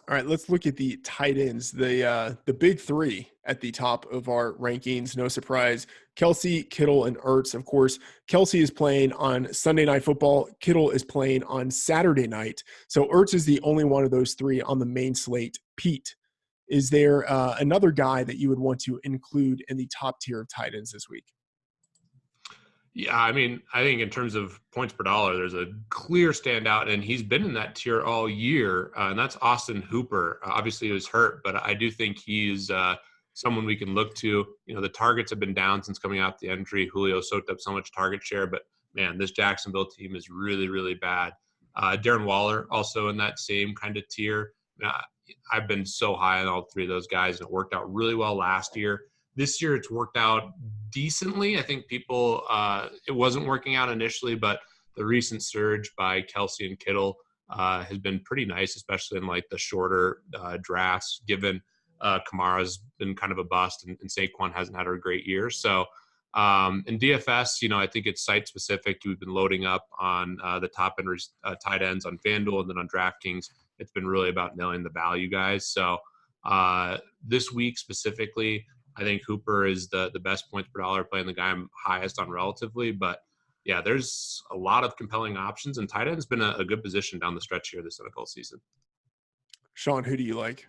All right, let's look at the tight ends, the big three at the top of our rankings. No surprise, Kelsey, Kittle, and Ertz. Of course, Kelsey is playing on Sunday Night Football. Kittle is playing on Saturday night. So Ertz is the only one of those three on the main slate. Pete, is there another guy that you would want to include in the top tier of tight ends this week? Yeah, I mean, I think in terms of points per dollar, there's a clear standout, and he's been in that tier all year, and that's Austin Hooper. Obviously, he was hurt, but I do think he's someone we can look to. You know, the targets have been down since coming out the entry. Julio soaked up so much target share, but man, this Jacksonville team is really, really bad. Darren Waller also in that same kind of tier. I've been so high on all three of those guys, and it worked out really well last year. This year, it's worked out decently. I think people, it wasn't working out initially, but the recent surge by Kelsey and Kittle has been pretty nice, especially in like the shorter drafts, given Kamara's been kind of a bust and Saquon hasn't had a great year. So in DFS, I think it's site specific. We've been loading up on the top end tight ends on FanDuel, and then on DraftKings, it's been really about nailing the value guys. So this week specifically, I think Hooper is the best points per dollar, playing the guy I'm highest on relatively. But yeah, there's a lot of compelling options, and tight end's been a good position down the stretch here this NFL season. Sean, who do you like?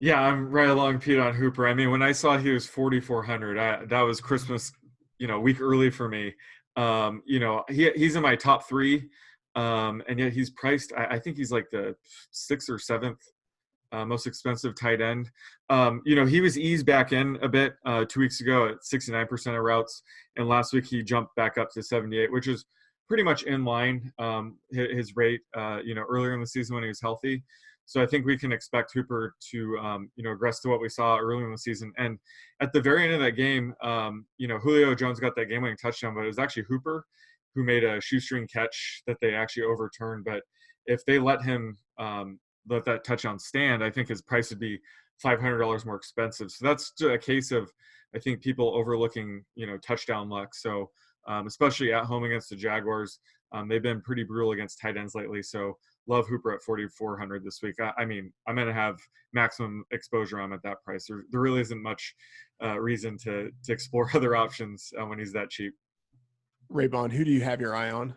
Yeah, I'm right along Pete on Hooper. I mean, when I saw he was 4,400, that was Christmas, week early for me. He's in my top three, and yet he's priced. I think he's like the sixth or seventh most expensive tight end. He was eased back in a bit 2 weeks ago at 69% of routes, and last week he jumped back up to 78, which is pretty much in line his rate. Earlier in the season when he was healthy. So I think we can expect Hooper to regress to what we saw earlier in the season. And at the very end of that game, Julio Jones got that game-winning touchdown, but it was actually Hooper who made a shoestring catch that they actually overturned. But if they let him let that touchdown stand, I think his price would be $500 more expensive. So that's a case of, I think, people overlooking, touchdown luck. So especially at home against the Jaguars, they've been pretty brutal against tight ends lately. So love Hooper at 4,400 this week. I mean, I'm going to have maximum exposure on him at that price. There really isn't much reason to explore other options when he's that cheap. Raybon, who do you have your eye on?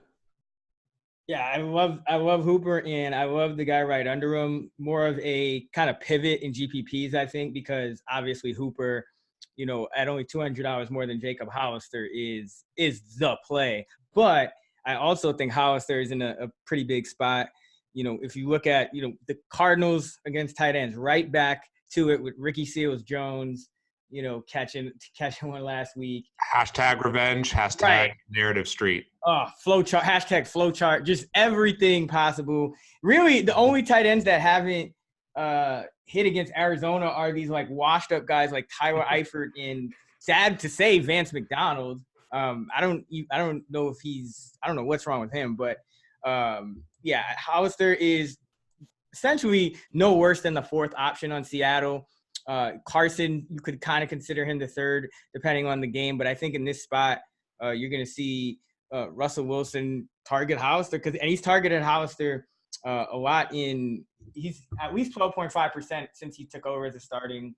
Yeah, I love Hooper, and I love the guy right under him. More of a kind of pivot in GPPs, I think, because obviously Hooper, at only $200 more than Jacob Hollister is the play. But I also think Hollister is in a pretty big spot. If you look at, the Cardinals against tight ends, right back to it with Ricky Seals-Jones, catching one last week. Hashtag revenge, hashtag right. Narrative Street. Flowchart, hashtag flowchart, just everything possible. Really, the only tight ends that haven't hit against Arizona are these like washed up guys like Tyler Eifert and, sad to say, Vance McDonald. I don't know if I don't know what's wrong with him, but Hollister is essentially no worse than the fourth option on Seattle. Carson, you could kind of consider him the third, depending on the game. But I think in this spot, you're going to see Russell Wilson target Hollister, and he's targeted Hollister a lot he's at least 12.5% since he took over as a starting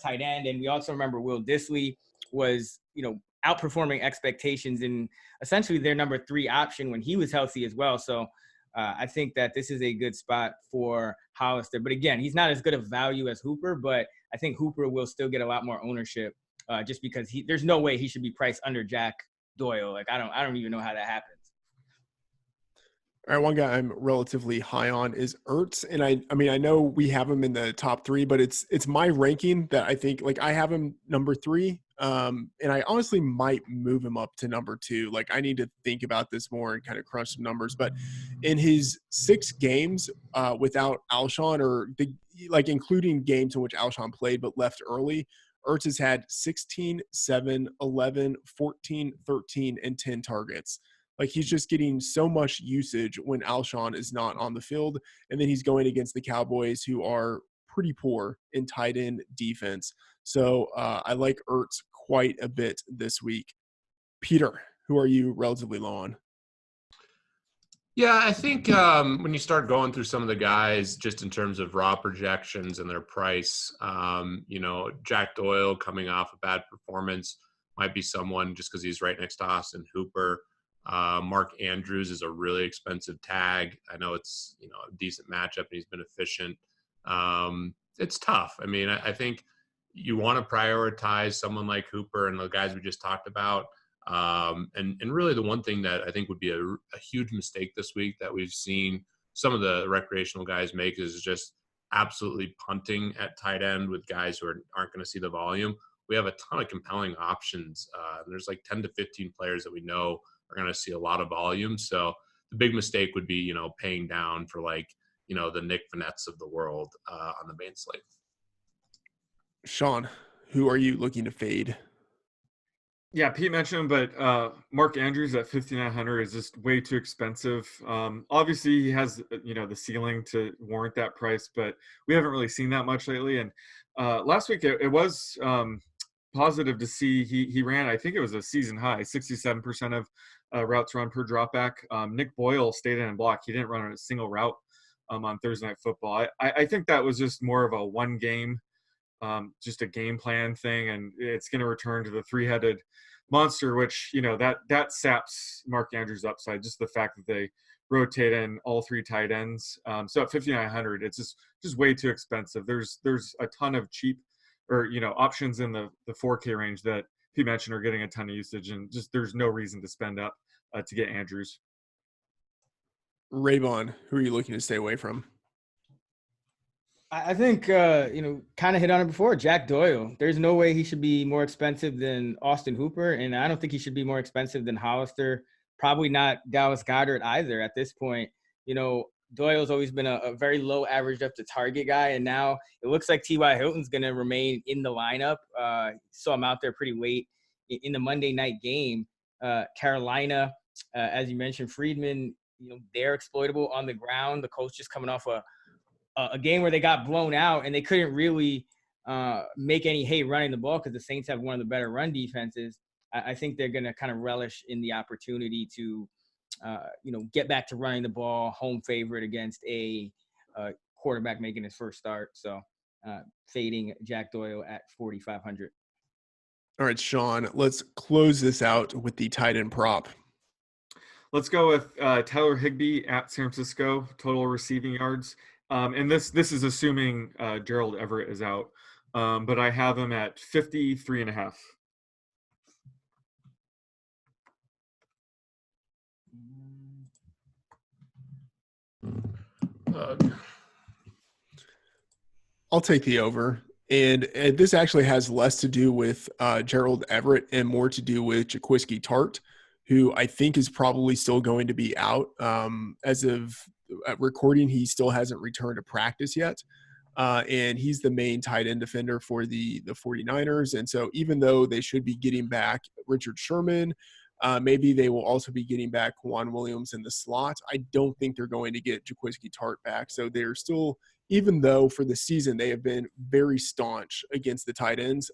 tight end. And we also remember Will Dissly was, outperforming expectations in essentially their number 3 option when he was healthy as well. So I think that this is a good spot for Hollister. But again, he's not as good of value as Hooper, but I think Hooper will still get a lot more ownership just because there's no way he should be priced under Jack Doyle. Like I don't even know how that happens. All right, one guy I'm relatively high on is Ertz, and I know we have him in the top 3, but it's my ranking that I think, like, I have him number 3, and I honestly might move him up to number 2. Like, I need to think about this more and kind of crunch some numbers. But in his 6 games without Alshon, including games in which Alshon played but left early, Ertz has had 16, 7, 11, 14, 13, and 10 targets. Like, he's just getting so much usage when Alshon is not on the field. And then he's going against the Cowboys, who are pretty poor in tight end defense. So I like Ertz quite a bit this week. Peter, who are you relatively low on? Yeah, I think when you start going through some of the guys, just in terms of raw projections and their price, Jack Doyle coming off a bad performance might be someone just because he's right next to Austin Hooper. Mark Andrews is a really expensive tag. I know it's a decent matchup and he's been efficient. It's tough. I mean, I think you want to prioritize someone like Hooper and the guys we just talked about. And really the one thing that I think would be a huge mistake this week that we've seen some of the recreational guys make is just absolutely punting at tight end with guys who aren't going to see the volume. We have a ton of compelling options. There's like 10 to 15 players that we know are going to see a lot of volume. So the big mistake would be, paying down for the Nick Vanetts of the world on the main slate. Sean, who are you looking to fade? Yeah, Pete mentioned him, but Mark Andrews at 5,900 is just way too expensive. Obviously, he has the ceiling to warrant that price, but we haven't really seen that much lately. And last week it was positive to see he ran. I think it was a season high, 67% of routes run per dropback. Nick Boyle stayed in and blocked. He didn't run a single route on Thursday Night Football. I think that was just more of a one game. Just a game plan thing, and it's going to return to the three-headed monster, which that saps Mark Andrews' upside. Just the fact that they rotate in all three tight ends. So at 5,900, it's just way too expensive. There's a ton of cheap or options in the 4K range that he mentioned are getting a ton of usage, and just there's no reason to spend up to get Andrews. Raybon, who are you looking to stay away from? I think, kind of hit on it before, Jack Doyle. There's no way he should be more expensive than Austin Hooper, and I don't think he should be more expensive than Hollister. Probably not Dallas Goedert either at this point. Doyle's always been a very low average up to target guy, and now it looks like T.Y. Hilton's going to remain in the lineup. Saw him out there pretty late in the Monday night game. Carolina, as you mentioned, Friedman, they're exploitable on the ground. The coach just coming off a game where they got blown out and they couldn't really make any hay running the ball because the Saints have one of the better run defenses. I think they're going to kind of relish in the opportunity to, get back to running the ball, home favorite against a quarterback making his first start. So fading Jack Doyle at 4,500. All right, Sean, let's close this out with the tight end prop. Let's go with Tyler Higbee at San Francisco, total receiving yards. And this is assuming Gerald Everett is out. But I have him at 53.5. I'll take the over. And this actually has less to do with Gerald Everett and more to do with Jaquiski Tart, who I think is probably still going to be out. As of recording, he still hasn't returned to practice yet. And he's the main tight end defender for the 49ers. And so even though they should be getting back Richard Sherman, maybe they will also be getting back Juan Williams in the slot. I don't think they're going to get Jaquiski Tart back. So they're still, even though for the season they have been very staunch against the tight ends,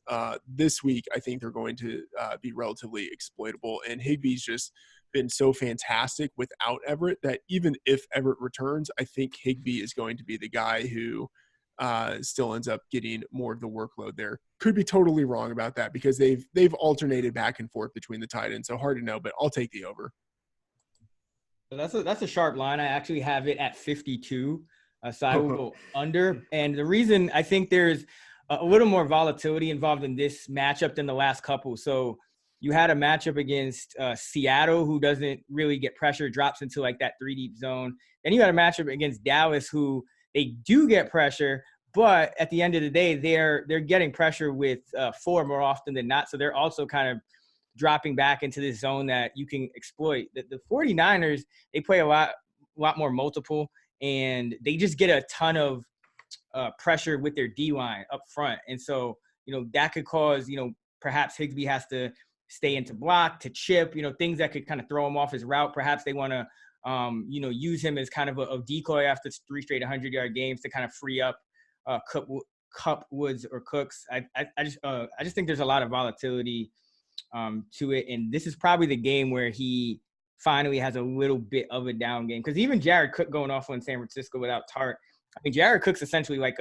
this week I think they're going to be relatively exploitable. And Higbee's just been so fantastic without Everett that even if Everett returns, I think Higbee is going to be the guy who still ends up getting more of the workload there. Could be totally wrong about that because they've alternated back and forth between the tight ends, so hard to know, but I'll take the over. That's a sharp line. I actually have it at 52, so I will go under. And the reason I think there's a little more volatility involved in this matchup than the last couple. So you had a matchup against Seattle, who doesn't really get pressure, drops into like that 3-deep zone. Then you had a matchup against Dallas, who they do get pressure, but at the end of the day, they're getting pressure with 4 more often than not. So they're also kind of dropping back into this zone that you can exploit. The 49ers, they play a lot more multiple, and they just get a ton of pressure with their D-line up front. And so, that could cause, perhaps Higbee has to stay into block, to chip, things that could kind of throw him off his route. Perhaps they want to use him as kind of a decoy after 3 straight 100-yard games to kind of free up Cup, Woods, or Cooks. I just think there's a lot of volatility to it, and this is probably the game where he finally has a little bit of a down game. Because even Jared Cook going off on San Francisco without Tart, I mean, Jared Cook's essentially like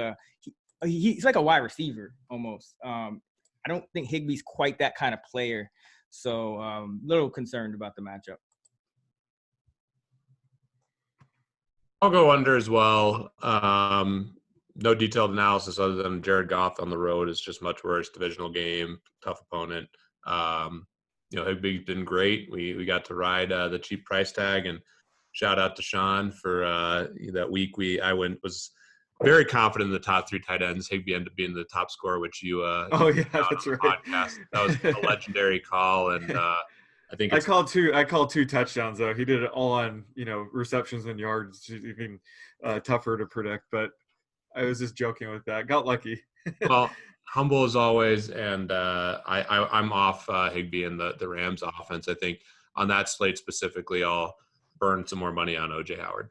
he's like a wide receiver almost. I don't think Higbee's quite that kind of player. So little concerned about the matchup. I'll go under as well. No detailed analysis other than Jared Goff on the road is just much worse. Divisional game, tough opponent. Higbee's been great. We got to ride the cheap price tag, and shout out to Sean for that week. I was very confident in the top 3 tight ends. Higbee ended up being the top scorer, which you that's right. podcast. That was a legendary call, and I think I called 2 touchdowns though. He did it all on receptions and yards. It's even tougher to predict, but I was just joking with that. Got lucky. Well, humble as always, and I'm off Higbee and the Rams offense. I think on that slate specifically, I'll burn some more money on OJ Howard.